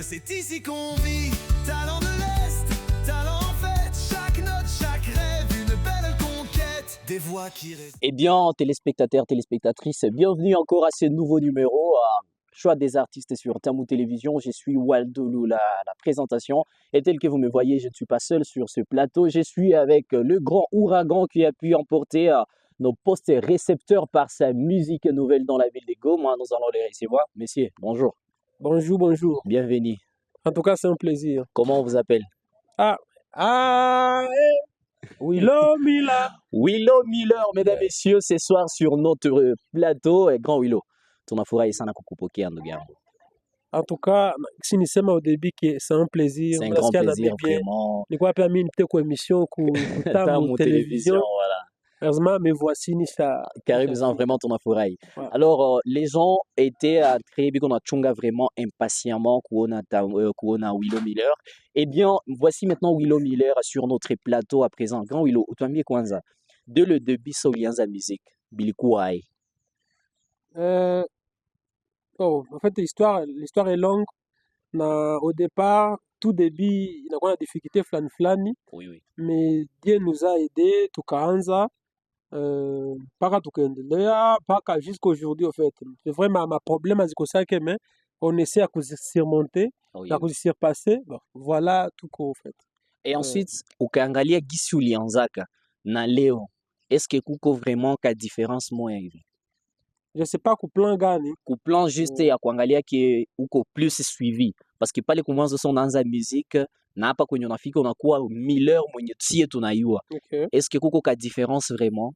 c'est ici qu'on vit. Talent de l'Est, talent en fait. Chaque note, chaque rêve, une belle conquête. Des voix qui restent. Eh bien, téléspectateurs, téléspectatrices, bienvenue encore à ce nouveau numéro. Choix des artistes sur Tamou Télévision. Je suis Waldo Lula. La présentation est telle que vous me voyez. Je ne suis pas seul sur ce plateau. Je suis avec le grand ouragan qui a pu emporter nos postes récepteurs par sa musique nouvelle dans la ville de Goma. Nous allons les recevoir. Messieurs, bonjour. Bonjour, bonjour. Bienvenue. En tout cas, c'est un plaisir. Comment on vous appelle? Willow Mila. Willow Miller, mesdames, messieurs, ce soir sur notre plateau. Grand Willow. Tunafurahi sana kukupokea ndugu yangu. En tout cas, si nisema au début que c'est un plaisir. C'est un grand plaisir, vraiment. Nilikuwa pia mimi nipite kwa émission Tamu Télévision, voilà. Heureusement, me voici nisha. Karibu sana, vraiment tunafurahi. Ouais. Alors, les gens étaient très biko na chunga vraiment impatiemment kuona Willow Miller. Eh bien, voici maintenant Willow Miller sur notre plateau à présent. Grand Willow, utuambie kwanza de le début sa ulianza musique bilikuwa ai. En fait, l'histoire est longue. Au départ, tout début, inakuwa na difficulté fulani, Oui. mais Dieu nous a aidés, tukaanza mpaka tukaendelea mpaka jusqu'aujourd'hui. En fait, c'est vrai ma problème azikosake, mais on essaie à surmonter, à surpasser. Bon, voilà tout qu'au fait. Et ensuite, ukaangalia gisi ulianzaka na leo, est-ce que kuko vraiment ka différence moya hivi? Je sais pas kuplan gani. Kuplan juste ya kuangalia ki uko plus suivi parce que pale kumwanzo sasa unaanza musique na hapa kwenye unafika unakuwa Miller mwenye tie tunaiua. Okay. Est-ce que kuko ka différence vraiment?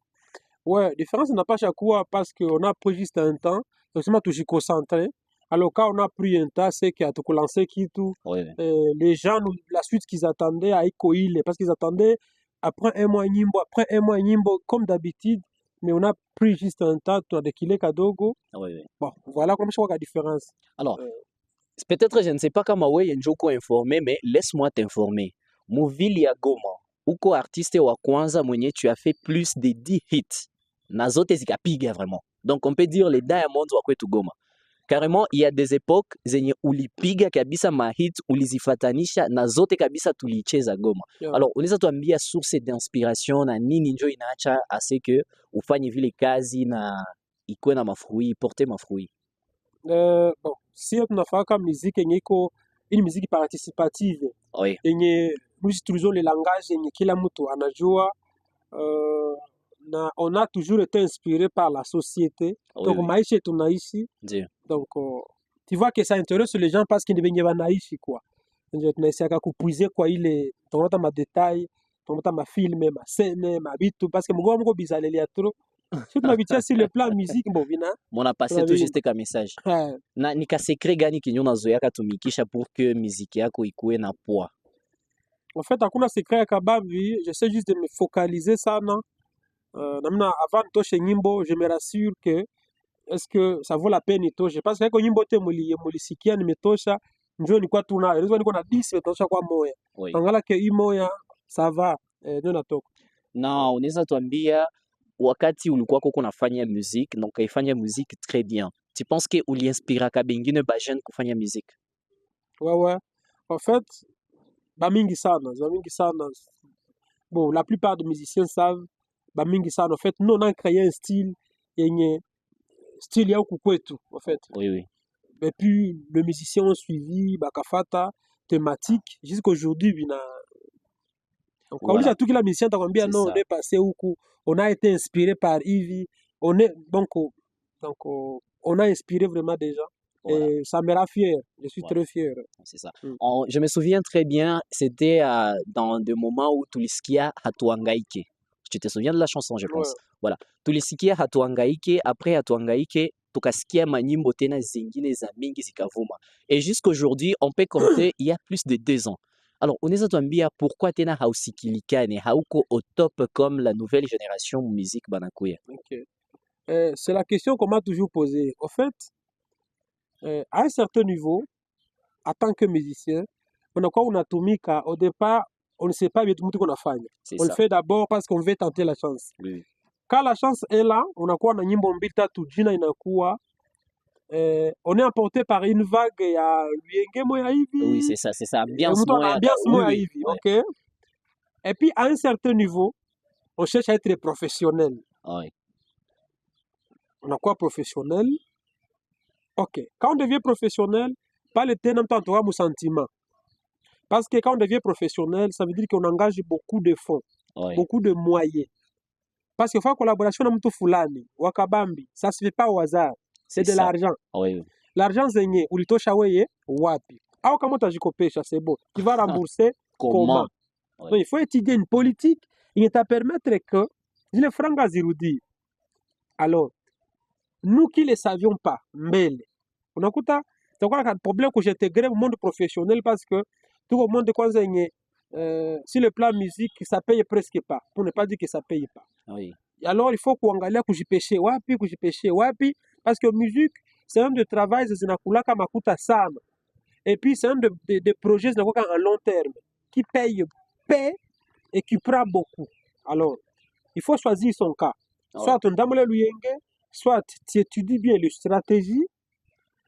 Ouais, différence n'a pas chaque fois parce qu'on a pris juste un temps, seulement toujours concentré. Alors quand on a pris un temps, c'est qu'il y a tout lancé qui tout. Oui. Les gens, la suite qu'ils attendaient à Ikoile, parce qu'ils attendaient après un mois Nimbo, comme d'habitude, mais on a pris juste un temps, tu as déquilé Kadogo. Oui. Bon, voilà comme je vois la différence. Alors, peut-être je ne sais pas comment ouais njoko informé, mais laisse-moi t'informer. Muvili ya Goma, uko artiste wa kwanza mwenye tu as fait plus de 10 hits. Na zote zikapiga vraiment. Donc on peut dire les Diamonds wa kwetu Goma. Carrément, il y a des époques zenye ulipiga kabisa mahit ulizifatanisha na zote kabisa tulicheza Goma. Yeah. Alors, unaweza tuambia source d'inspiration na nini njo inaacha ase que ufanye vile kazi na ikuwe na mafruit, porte mafruit? Bon, si tunafaka musique yenye iko une musique participative. Oui. Yenye nous utilisons le langage yenye kila mtu anajua. On a toujours été inspiré par la société. Donc maisha tunaishi. Ndio. Donc tu vois que ça intéresse les gens parce qu'ils venye wanaishi quoi. Ndio tunaisiaka kupuize kwa ile tunata ma détails, tunata ma filme, ma scène, ma bitu parce que mgo mgo bizaleli atro. Si tunabitia sur le plan musique bon vina. On a passé tout juste ka message. Na nika secret gani kinyo nazoyaka tumikisha pour que musique yako ikuwe na poids? En fait, hakuna secret kabavi, je sais juste de me focaliser sana. Namna avant toshe nyimbo, je me rassure que est-ce que ça vaut la peine itoshe parce que nyimbo te mulisikia nimetosha njoo ni kwa tuna rezo niko na 10 imetosha kwa moya. Angala ke hii moya ça va ndio natoka. Na unaweza tuambia wakati ulikuwa koko unafanya musique donc kaifanya musique très bien. Tu penses que uliinspira ka bengine ba jeune kufanya musique? Ouais. En fait, bamingi sana. Bon, la plupart des musiciens savent bamingi sana. En fait, nous on a créé un style yenye style ya huku kwetu en fait. Oui. Et puis les musiciens ont suivi bakafata thématique jusqu'aujourd'hui bina. Donc voilà. Tout kila musicien takwambia non, on est passé huku, on a été inspiré par Ivy, on est donc on a inspiré vraiment des gens. Voilà. Et ça me rend fier, je suis très fier. C'est ça. Je me souviens très bien, c'était dans des moments où tulisikia hatuangaike. Tu te souviens de la chanson, je pense. Voilà. Tulisikia hatuangaike, après hatuangaike, tukasikia manyimbo tena zingine za mingi zikavuma. Et jusqu'aujourd'hui, on peut compter il y a plus de 2 ans. Alors, unaweza tuambia pourquoi tena hausikilikane, hauko au top comme la nouvelle génération musique banakuya? OK. C'est la question qu'on m'a toujours posée. En fait, à un certain niveau, en tant que musicien, on a tumika, au départ, on ne sait pas bien tout qu'on a fait. On le fait d'abord parce qu'on veut tenter la chance. Oui. Quand la chance est là, on a nyimbo mbili tatu jina inakuwa on est emporté par une vague ya luyenge moya Oui, hivi, c'est ça. Ambiance mtu ana moya. ambiance Oui, moya oui. hivi, Ouais. ok? Et puis à un certain niveau, on cherche à être professionnel. Ouais. On a quoi professionnel? Ok. Quand on devient professionnel, pas le temps d'entendre mon sentiment. Parce que quand on devient professionnel, ça veut dire qu'on engage beaucoup de fonds, Ouais. beaucoup de moyens. Parce qu'il faut collaboration na mtu fulani, wakabambi, ça se fait pas au hasard. C'est de ça. l'argent. Oui. L'argent zenye ulitosha weye wapi? Au kama utajikopesha, c'est bon. Tu vas rembourser comment? Ouais. Donc il faut étudier une politique qui te permettre que zile franga zirudi. Alors, nous qui ne le savions pas, mbele, unakuta tutakuwa na problème que j'intégrer au monde professionnel parce que tout le monde kwanza yenye sur le plan musique ça paye presque pas, pour ne pas dire que ça paye pas. Oui. Alors il faut kuangalia kujipeshe wapi parce que musique c'est un de travail zinakulaka makuta sana. Et puis c'est un de projets zinakuwa en long terme qui paye et qui prend beaucoup. Alors, il faut choisir son cas. Soit on damole luyenge, soit tu étudies bien les stratégies.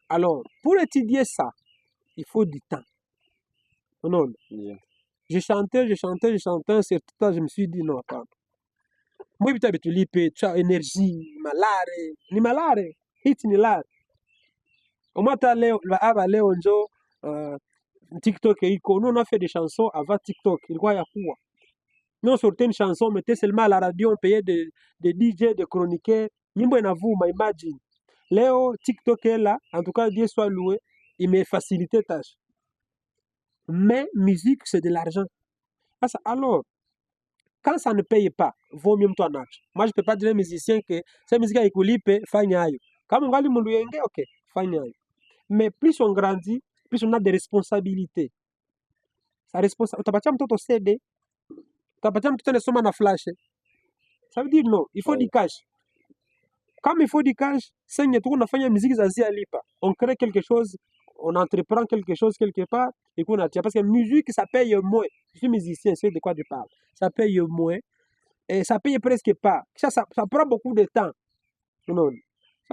Alors, pour étudier ça, il faut du temps. Non. Yeah. Je chantais, c'est tout ça, je me suis dit non, attends. Moi, tu lipe, tu as énergie, malare, hit ni lare. Au moins, leo njo, TikTok iko. Nous, on a fait des chansons avant TikTok. Il y a quoi? Nous, on sortait une chanson, on mettait seulement à la radio, on payait des DJ, des chroniqueurs. Nyimbo inavuma, imagine. Léo, TikTok est là, en tout cas, Dieu soit loué, il m'a facilité la tâche. Mais musique, c'est de l'argent. Alors, quand ça ne paye pas, vaut mieux toi nacho. Moi, je ne peux pas dire aux musiciens que cette musique est coulipe, fanyayo. Quand on va lui montrer, ok, fanyayo. Mais plus on grandit, plus on a des responsabilités. Sa responsabilité, tu vas pas te CD, tu vas pas te le sommer na flash. Ça veut dire non, il faut du cash. Comme il faut du cash, c'est une tour, on a fait une musique à lipa. On crée quelque chose, on entreprend quelque chose quelque part, et qu'on attire. Parce que la musique, ça paye moins. Je suis musicien, c'est de quoi tu parles. Ça paye moins, et ça paye presque pas. Ça prend beaucoup de temps. Non.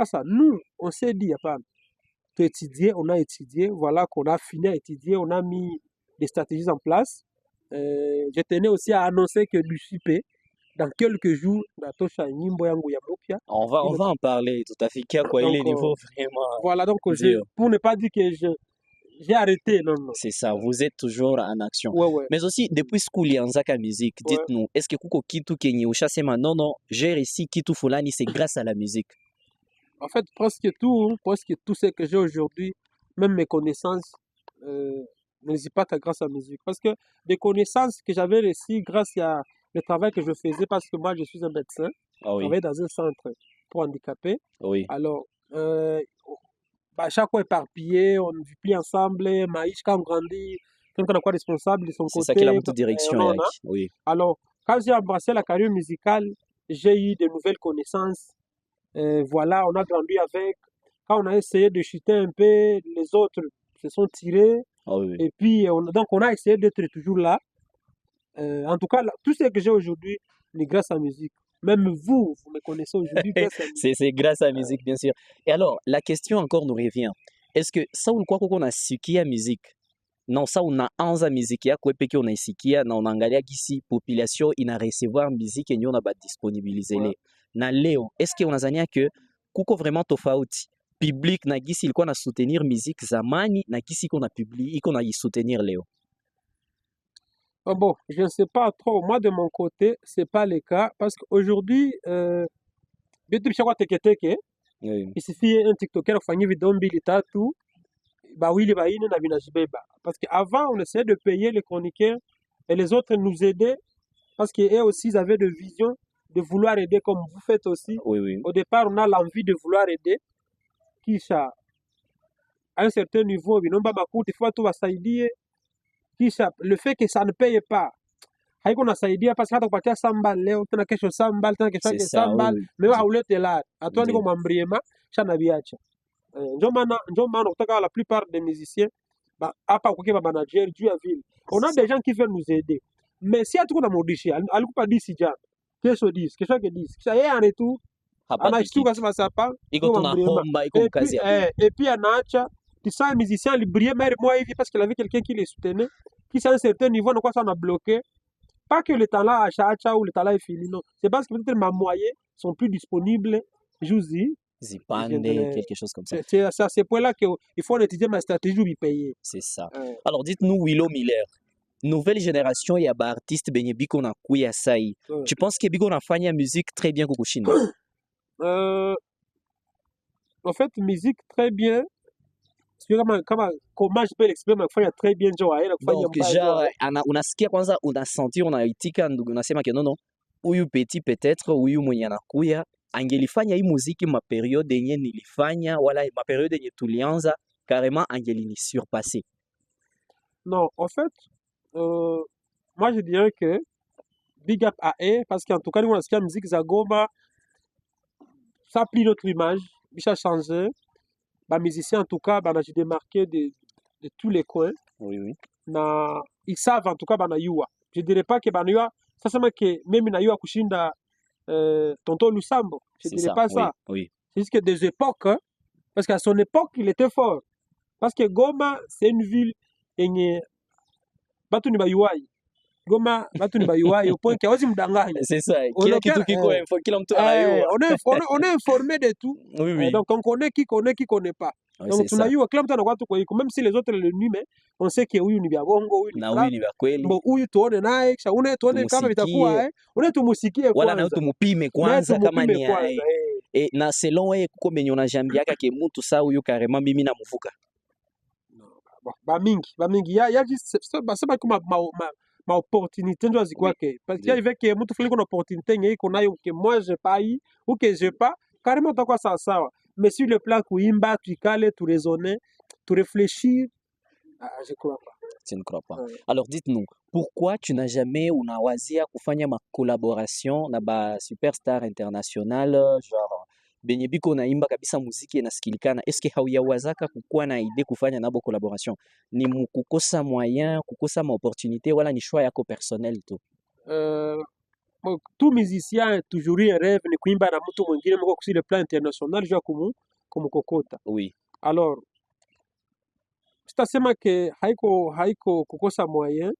Ça, nous, on s'est dit, on a étudié, voilà qu'on a fini à étudier, on a mis des stratégies en place. Je tenais aussi à annoncer que l'UCP, dans quelques jours, on va en parler tout à fait. Quoi, il est niveau vraiment. Voilà, donc pour ne pas dire que j'ai arrêté, non. C'est ça, vous êtes toujours en action. Ouais. Mais aussi, depuis ce qu'il y a en musique, dites-nous, est-ce que Kuko Kitu Kenyi Ushasema, non, j'ai réussi Kitu Fulani, c'est grâce à la musique? En fait, presque tout ce que j'ai aujourd'hui, même mes connaissances, n'hésite pas grâce à la musique. Parce que des connaissances que j'avais reçues grâce à le travail que je faisais, parce que moi, je suis un médecin, je travaillais dans un centre pour handicapés. Oui. Alors, chaque fois éparpillé, on ne vit plus ensemble, Maïch, quand on grandit, quelqu'un a quoi responsable de son côté. C'est ça qui est la moto direction. Oui. Alors, quand j'ai embrassé la carrière musicale, j'ai eu de nouvelles connaissances. Voilà, on a grandi avec. Quand on a essayé de chuter un peu, les autres se sont tirés. Oui. Et puis, donc, on a essayé d'être toujours là. En tout cas, tout ce que j'ai aujourd'hui, c'est grâce à la musique. Même vous me connaissez aujourd'hui grâce à la musique. C'est grâce à la musique, bien sûr. Et alors, la question encore nous revient. Est-ce que ça, on croit qu'on a sikia musique? Non, ça, on a 11 ans musique. Il y a quoi que on a sikia, on a engagé ici, population, il a recevoir musique et nous, on a disponibiliser les. Na leo, est-ce qu'on a zania que kuko vraiment tofauti? Public na gisi ilikuwa na soutenir musique zamani na gisi qu'on a publié, qu'on a y soutenir leo. Bon, je ne sais pas trop. Moi, de mon côté, ce n'est pas le cas. Parce qu'aujourd'hui, il suffit un TikToker qui fait une vidéo tout. Parce qu'avant, on essayait de payer les chroniqueurs et les autres nous aidaient. Parce qu'eux aussi, ils avaient de vision de vouloir aider comme vous faites aussi. Oui. Au départ, on a l'envie de vouloir aider. Kisha, à un certain niveau, il faut tout basaidier. Kisha, le fait que ça ne paye pas, haiko nasaidia parce que hata kupatia 100 balles leo tena kesho 100 balles tena kesho 100 balles mais haulete la atwani kwa mambriema shana biacha ndio maana kutoka la plupart des musiciens hapa kwa manager juu ya ville on a des gens qui veulent nous aider mais si hatuko na modishi alikupa 10 jana kesho 10 kesho 10 kisha yeye en retour anashtuka sema sapa iko tunahomba iko mkazi ya et puis anaacha tu sens un musicien il brillait même moi hivi parce qu'il avait quelqu'un qui le soutenait qui à un certain niveau on quoi ça on a bloqué pas que le talent a chacha ou le talent est fini non c'est parce que peut-être mes moyens sont plus disponibles je vous dis Zipande, quelque chose comme ça. c'est à ce point là qu'il faut étudier ma stratégie ou payer c'est ça alors dites-nous Willow Miller nouvelle génération ya ba artiste benye biko na kuya sai tu penses que biko nafanya musique très bien kukushinda en fait musique très bien comment je peux l'exprimer kufanya très bien njo aina kufanya mbaya genre unasikia kwanza unasentir unaitika unasema ke non huyu petit peut-être huyu mwenye anakuya angelifanya hii muziki ma periode yenye nilifanya wala ma periode yenye tulianza carrément angelini surpasser non en fait moi je dirais que big up à eux parce qu'en tout cas nous on a musique za Goma ça a pris notre image ça a changé bah musiciens en tout cas bah j'ai démarqué de tous les coins oui na ils savent en tout cas bah na yua je dirais pas que bah na yua ça c'est que même na yua kushinda Tonton Lusambo je dirais pas ça oui c'est juste que des époques hein, parce qu'à son époque il était fort parce que Goma c'est une ville yenye batu ni bayuai Goma batu ni bayuai au point hawezi mdanganya c'est ça kila kitu kiko info kila mtu anayua on est informé de tout oui donc on connaît qui connaît pas donc tunayua kila mtu anakuwa tu kwa hiyo même si les autres le nuit mais on sait que huyu ni vya bongo huyu na huyu ni vya kweli bon huyu tuone naye kisha tuone kama vitakuwa tumusikie wala na tumupime kwanza kama ni na selon wewe kuko benye unajambiaka ke mtu saa huyu carrément mimi namuvuka ba mingi ya juste basema kama ma opportunité ndio zikwake parce qu'il y avait que mtu fulani kuna opportunité yenye iko nayo que moi j'ai pas eu ou que j'ai pas carrément utakuwa sawa sawa mais sur le plan kuimba tuikale tu raisonner tu réfléchir je crois pas tu ne crois pas alors dites-nous pourquoi tu n'as jamais unawazia kufanya ma collaboration na ba superstar international genre benye biko naimba kabisa muziki inasikilikana eske hauyawazaka kukuwa na idée kufanya nabo collaboration ni kukosa moyen kukosa ma opportunité wala ni choix yako personnel tu tout musicien toujours un rêve ni kuimba na mtu mwingine mko sur le plan international jua kumukokota oui alors sitasema que haiko kukosa moyen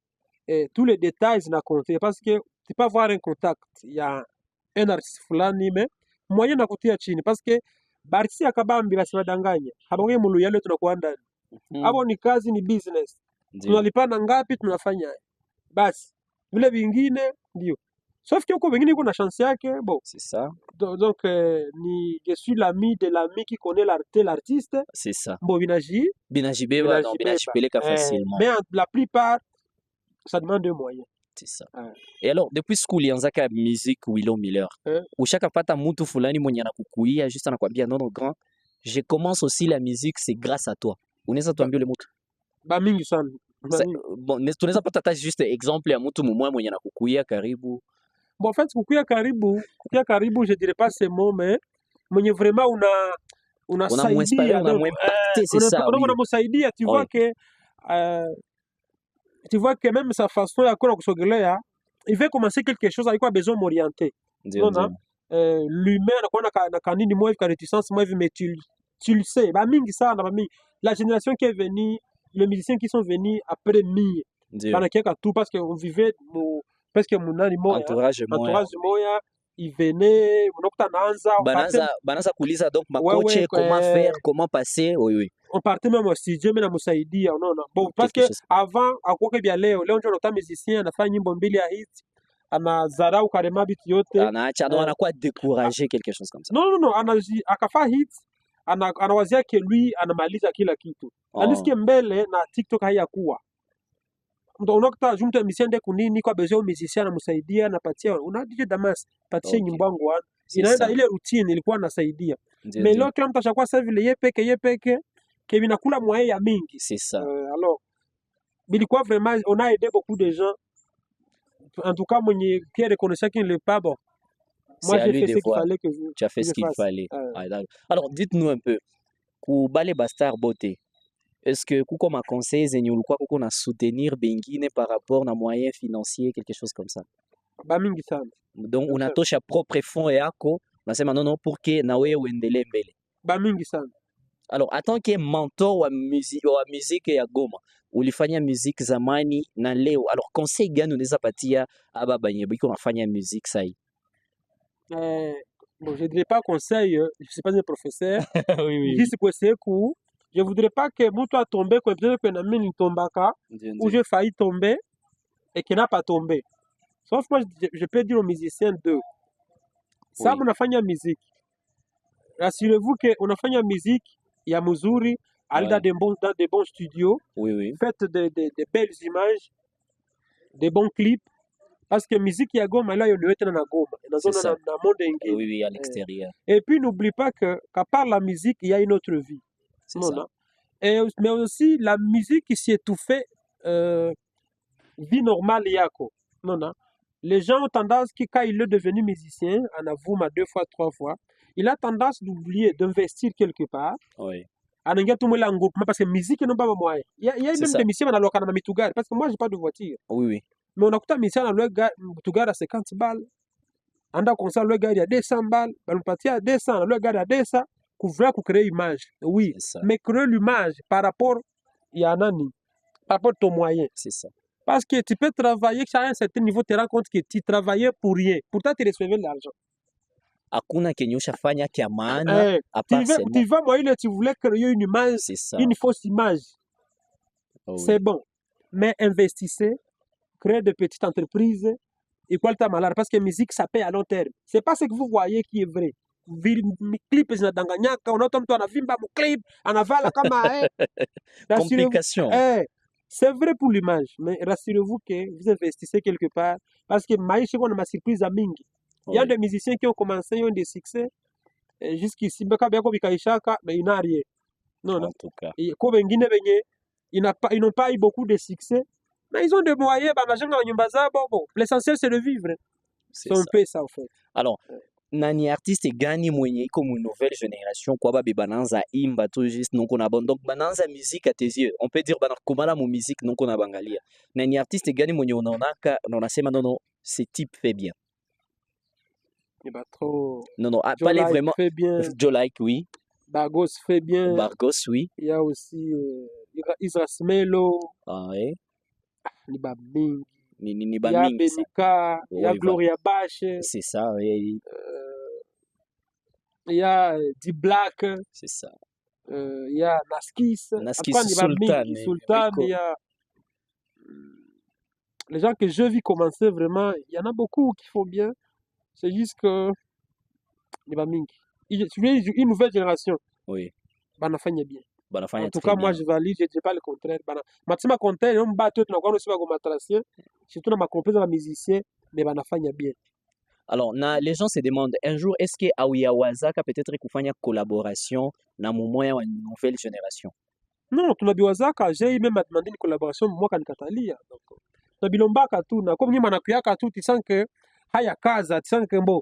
tous les détails zina compter parce que tu peux avoir un contact il y a un artiste fulani mais moyen na kutia chini parce que barisi ya kabambi basiwadanganya habonge mulu yale tunakuwa ndani hapo ni kazi ni business tunalipana ngapi tunafanya basi vile vingine ndio sauf que huko vingine iko na chance yake bon c'est ça donc ni je suis l'ami de l'ami qui connaît l'artiste c'est ça bon binajibeba non binajipeleka facilement mais la plupart ça demande des moyens c'est ça et alors depuis siku ulianzaka musique Willow Miller ushakapata mtu fulani mwenye anakukuia juste anakwambia non grand je commence aussi la musique c'est grâce à toi unaweza tuambie ule mtu ba mingi sana bon tunaweza pata hata juste exemple ya mtu mmoja mwenye anakukuia karibu bon en fait kukuia karibu je dirais pas ce mot mais mwenye vraiment unasaidia c'est ça unamsaidia tu vois que tu vois que même sa façon ya kona kusogelea il veut commencer quelque chose alikuwa besoin m'orienter unaona l'humain anakuwa na kanini moi hivi réticence moi hivi mais tu le sais ba mingi sana ba mingi la génération qui est venue les musiciens qui sont venus après mie bana kiaka tout parce que on vivait presque munani moya entourage moya il venait unakuta banaanza kuuliza donc makoche comment faire comment passer oui on partait même au studio mais namusaidia unaona bon parce que avant akoke bia leo ndio unakuta musicien anafanya nyimbo mbili ya hit anazarau karema bitu yote anaacha ndo anakuwa décourager quelque chose comme ça non akafa hit anawazia que lui anamaliza kila kitu andisikie mbele na TikTok haiyakuwa ndo unakuta jumta musicien de kunini kwa besoin musicien anamsaidia anapatia una DJ Damas patie nyimbo yangu inaenda ile routine ilikuwa nasaidia mais leo kila mtu ashakuwa sasa vile yeye peke que binakula moyen ya mingi c'est ça alors bilikuwa vraiment on a aidé beaucoup de gens en tout cas mwenye qui reconnaissait qu'il n'est pas bon moi j'ai fait ce qu'il fallait que tu as fait ce qu'il fallait alors dites-nous un peu ku bale bastar bote est-ce que kuko ma conseils zenye ulikuwa kuko na soutenir bengine par rapport na moyens financiers quelque chose comme ça ba mingi sana donc unatosha propre fonds yako unasema nono pour que na wewe uendelee mbele. Bamingi sana. Alors, en tant que mentor wa musique ya Goma, ulifanya musique zamani na leo. Alors, conseil gani unaweza patia aba banye biko nafanya musique sahi? Bon, je ne dirais pas conseil, je ne suis pas un professeur. Oui, oui, Juste pour essayer que je ne voudrais pas que mon toit tombe, que peut-être que Nami ne tombe pas, ou j'ai failli tomber et qu'il n'a pas tombé. Sauf moi, je peux dire aux musiciens deux. Ça, Oui. on a fait une musique. Rassurez-vous qu'on a fait une musique, il y a Muzuri, allez Ouais. dans des bons studios, Oui, oui, faites de belles images, des bons clips. Parce que musique ya Goma là, il y a dans la Goma, dans c'est ça. le monde ingé. Oui, oui, à l'extérieur. Et puis n'oublie pas qu'à part la musique, il y a une autre vie. C'est Non, ça. non. Mais aussi la musique qui s'y étouffait, vie normale yako. Non, non. Les gens ont tendance, quand il est devenu musicien, en avoue 2 fois, 3 fois, il a tendance d'oublier, d'investir quelque part. Oui, Anaingia tout le monde en groupe, parce que musique n'est pas moyen. Il y a c'est même ça. des musiciens dans le mitugari, parce que moi, j'ai pas de voiture. Oui, oui, Mais on a écouté un musicien dans le mitugari à 50 balles. Anda concert le gars il y a 200 balles, on partit à 200, le gars il y a 200, couvrir pour créer image. Oui, c'est ça. mais créer l'image par rapport il y a nani, par rapport à ton moyen. C'est ça. Parce que tu peux travailler à un certain niveau, tu te rends compte que tu travaillais pour rien. Pourtant, tu recevais de l'argent. Hakuna kenye ushafanya kia maana Eh, à part tu seulement. vas, moi, tu voulais créer une image, C'est ça. une fausse image. Oh, oui. C'est bon. Mais investissez, créez de petites entreprises, et quoi le temps malade, parce que la musique, ça paye à long terme. C'est pas ce que vous voyez qui est vrai. Clip zinadanganyaka, unaota mtu anavimba clip, anavala kama Complication. c'est vrai pour l'image, mais rassurez-vous que vous investissez quelque part, parce que maïcha on a ma surprise à mingi. Il y a Oui, des musiciens qui ont commencé, ils ont des succès, et jusqu'ici, mais il n'a rien. Non, non. en tout cas. Et comme wengine wenye, ils n'ont pas eu beaucoup de succès, mais ils ont des moyens, l'essentiel c'est de vivre. C'est C'est un ça. peu ça, en fait. Alors, nani artiste gani mwenye iko mu nouvelle génération kwa babe bananza imba tu juste noko na bon donc bananza musique à tes yeux on peut dire banakomala mu musique noko na bangalia nani artiste gani mwenye unaonaka na unasema non non ce type fait bien Il va trop. non non ah, Joe pas les Like vraiment fait bien, Joe Like oui Bargos fait bien, Bargos oui il y a aussi Isra Smelo, ah ouais ni Babing, ni il y a bamingi ça Benika, il y a oui voilà Gloria Bash, c'est ça oui il y a D-Black, c'est ça il y a Naskis, Naskis Antoine Sultan Sultan, Rico il y a les gens que je vis commencer vraiment, il y en a beaucoup qui font bien. C'est juste que tu vois, une nouvelle génération, oui banafanya bien. banafanya En tout très cas, moi bien je valide, je ne dis pas le contraire. Matima contraire, on bat tout, on aussi ma matracien, surtout dans ma compétence de musicien, mais banafanya bien. alors na les gens se demandent un jour est-ce que awiyawazaka peut-être kufanya collaboration na mumoya wa nouvelle génération Non, tunabiwazaka, j'ai même demandé une collaboration, moi kanikatalia. Donc, tunabilombaka tu, na comme nyima nakuyaka tu, tu sens que haya kaza, tu sens que bon,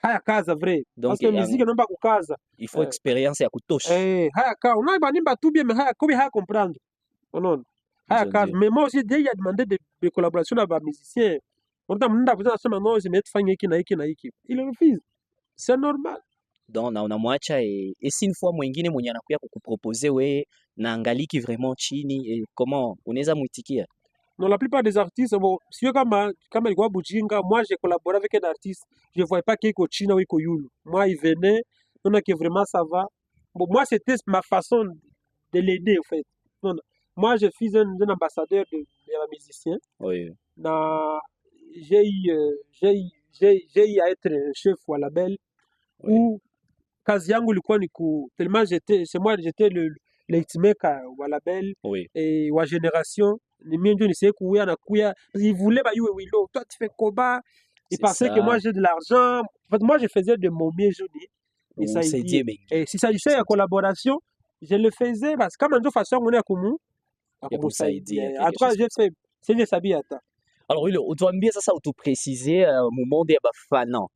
haya kaza vrai. donc Parce que musique naomba kukaza. il faut expérience ya kutosha Haya kaza, unaimba nimba tout bien, mais haya, comme haya comprendre. Non, haya kaza. ndio Mais moi aussi, déjà demandé de collaboration avec un musicien. On t'a demandé à faire non, je vais te faire hiki na hiki na hiki. Il refuse. C'est normal. donc na unamwacha et si une fois mwingine mwenye anakuya kukupropose we na angaliki vraiment chini et comment unaweza muitikia Non, la plupart des artistes, bon, si comme il Bujinga, moi j'ai collaboré avec un artiste, je ne voyais pas qu'il est China ou qu'il est Yulu. Moi, il venait, on a que vraiment ça va. Bon, moi, c'était ma façon de l'aider, en fait. Non, non. Moi, je suis un ambassadeur de la musicien. oui Na, j'ai eu à être un chef ou à label oui où kazi yangu ilikuwa ni tellement j'étais le hitmaker wa label oui et wa génération ni mimi ndio nisee kuya na kuya ils voulaient bah Willow toi tu fais Koba ils c'est pensaient que ça moi j'ai de l'argent en fait moi je faisais de mon mieux joli et ça c'est dit Dieu mengi et si ça s'agissait de collaboration je le faisais parce que comme de façon on est à kumu ya kusaidia en tout cas j'ai fait c'est des sabiata alors ile utuambie sasa utupreciser mu monde ya bafana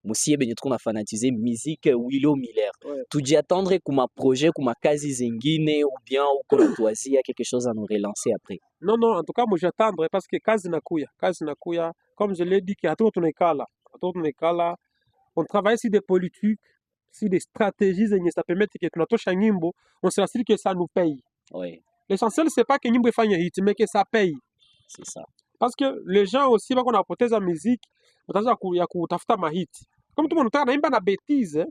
musie benye tuko na fanatiser musique Willow Miller ouais. tujiattendre kuma projet kuma kazi zingine ou bien uko na tuazia quelque chose à nous relancer après non non en tout cas moi j'attendre parce que kazi nakuya comme je l'ai dit que hatuko tunekala on travaille sur des politiques, sur des stratégies, et ça permet que tunatosha nyimbo, on se rassure que ça nous paye. Oui, L'essentiel, c'est pas que nyimbo ifanye hit, mais que ça paye. c'est ça. Parce que les gens aussi, quand on a poteza musique, wataanza ya kutafuta mahit. Comme tout le monde unataka naimba na bêtise,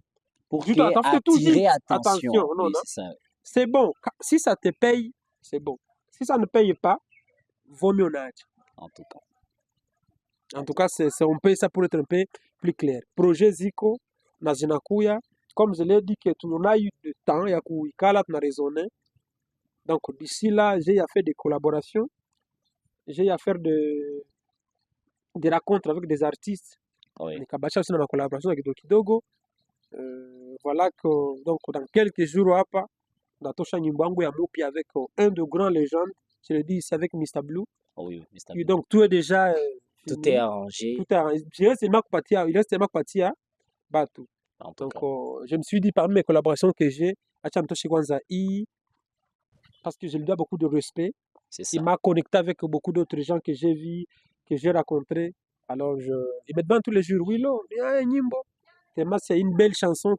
Pour tu dois atafute tout attirer hit. attention. Attention, non, Oui, non. c'est ça. C'est bon. Si ça te paye, c'est bon. Si ça ne paye pas, vaut mieux en acheter. En tout cas. En tout cas, on paye ça pour être un peu plus clair. Projet Zico, na zinakuya, comme je l'ai dit, que on a eu du temps, ya kuikala, na raisonné. Donc d'ici là, j'ai à faire des collaborations, j'ai à faire des rencontres avec des artistes. Oui. Nikabacha aussi na collaboration avec kidogo. Voilà que donc dans quelques jours hapa natosha nyimbo yangu ya mupya avec un de grands légendes. Je le dis ici avec Mr Blue. Oh oui, Mr. Et donc tout est déjà Tout fini. est arrangé. Tout est arrangé. Il reste seulement kupatia batu. En tout Donc cas. je me suis dit parmi mes collaborations que j'ai, acha mtoshe kwanza hii parce que je lui dois beaucoup de respect. C'est ça. Il m'a connecté avec beaucoup d'autres gens que j'ai vus, que j'ai rencontrés. Alors il me demande tous les jours, Willow, nyimbo. Tellement c'est une belle chanson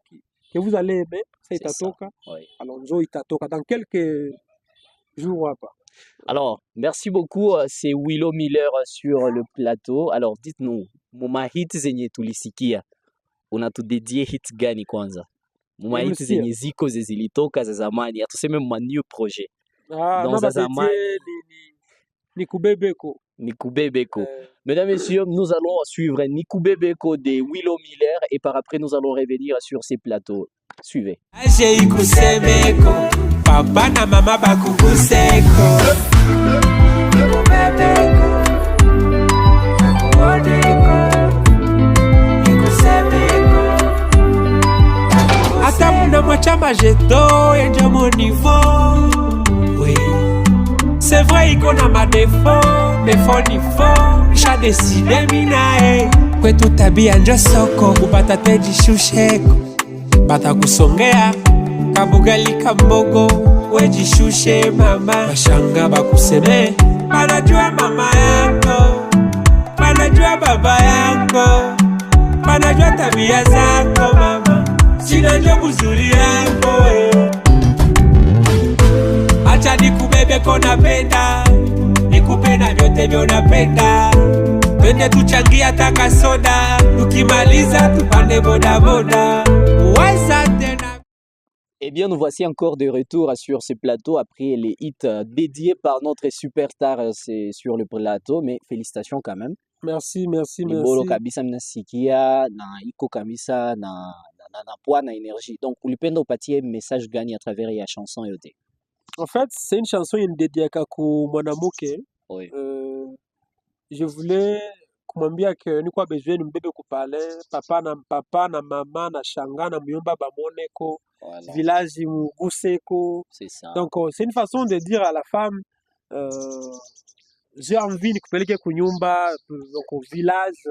que vous allez aimer. Ça C'est ça. itatoka. Oui. Alors njo itatoka dans quelques jours hapa. Alors, merci beaucoup. C'est Willow Miller sur le plateau. Alors, dites-nous, muma hit zenye tulisikia, unatudedie hit gani kwanza? Muma hit Nimesikia. zenye ziko zilitoka za zamani, hatuseme mwa new projet. Ah, Dans non, za bah, zamani Nikubebeko. Nikubebeko. Mesdames et messieurs, nous allons suivre Nikubebeko de Willow Miller et par après nous allons revenir sur ces plateaux. Suivez. Aje ikusemeko, papa na mama bakukuseko. Nikubebeko, nakuoneko, ikusemeko. Ata muna mwachama jeto, enjo mon niveau. Oui, c'est vrai iko na madefo, mais faut ni faux. Nisha deside minae, kwetu tabia njo soko, kupata tejishusheko. Batakusongea kabugali kambogo, wejishushe mama. Bashanga bakuseme, banajua mama yako, banajua baba yako, banajua tabia zako mama, sinajua buzuri yako Acha nikubebeko napenda, nikupenda vyote vyo napenda. Twende tuchangia taka soda, tukimaliza tupande boda boda. Eh bien, nous voici encore de retour sur ce plateau après les hits dédiés par notre superstar c'est sur le plateau, mais félicitations quand même. Merci. Bolo kabisa mnasikia na iko kabisa na poa na énergie. Donc, ulipenda upatie message gani à travers ya chanson yote? En fait, c'est une chanson dédiée ku mwanamuke. Oui. Je voulais kumwambia que nikuwa besoin nimbebe kupale papa na mama na shanga na muyomba bamoneko, Voilà. village muguseko. C'est ça. Donc c'est une façon de dire à la femme j'ai envie nikupeleke kunyumba, donc au village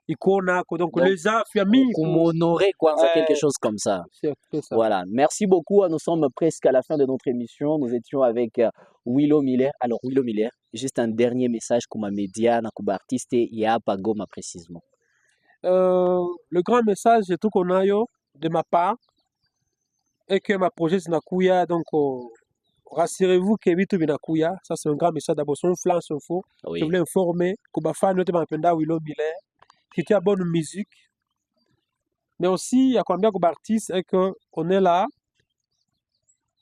ikonako, donc les gens famille Honorer kwanza quelque chose comme ça. c'est ça. Voilà, merci beaucoup. Nous sommes presque à la fin de notre émission. Nous étions avec Willow Miller. Alors, Willow Miller, juste un dernier message comme média, comme artiste, et à Goma précisément. Le grand message tout qu'on a yo, de ma part est que ma projet Zinakuya, donc rassurez-vous que Vitu Binakuya, ça c'est un grand message d'abord, son flanc, son faux. Oui. Je voulais informer que ma fan notamment Willow Miller, qui était à bonne musique. Mais aussi, il y a combien d'artistes et qu'on est là.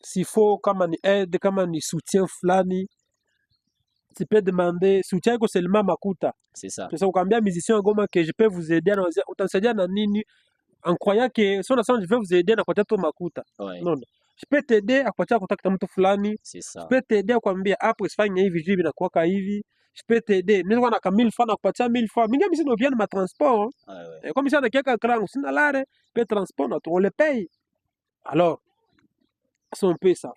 S'il faut, comme on aide, comme on soutient Flani, tu peux demander soutien que seulement Makuta. C'est ça. C'est ça, combien de musiciens que je peux vous aider en croyant que son ensemble, je vais vous aider à côté de Makuta. Ouais. Non, je peux t'aider à côté de mtu Flani. C'est ça. Je peux t'aider à kwambia hapo usifanye hivi hivi na kuwaka hivi. Je peux t'aider. Mimi niko na 1000 francs na kupatia 1000 francs. Mingi mimi sio bien ma transport. Ouais. Comme ça, on a quelqu'un qui sina lare, peut transport, on le paye. Alors, c'est un peu ça.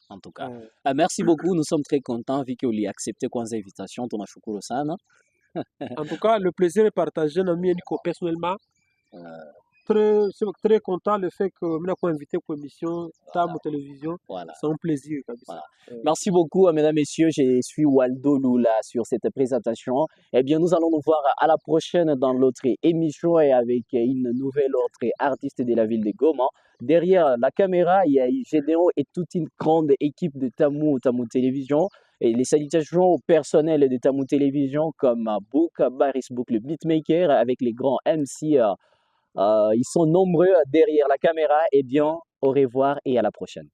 En tout cas. Merci beaucoup. Nous sommes très contents vu que vous avez accepté Kwanza invitation. Tunashukuru sana. En tout cas, le plaisir est partagé. Personnellement, très content le fait que nous avons invité pour l'émission Tamu Télévision. Voilà. C'est un plaisir. Voilà. Merci beaucoup, mesdames, messieurs. Je suis Waldo Lula sur cette présentation. Eh bien, nous allons nous voir à la prochaine dans l'autre émission et avec une nouvelle autre artiste de la ville de Goma. Derrière la caméra, il y a Gédéon et toute une grande équipe de Tamu Télévision. Et les salutations au personnel de Tamu Télévision comme Book, Baris Book, le beatmaker, avec les grands MC. Ils sont nombreux derrière la caméra. Eh bien, au revoir et à la prochaine.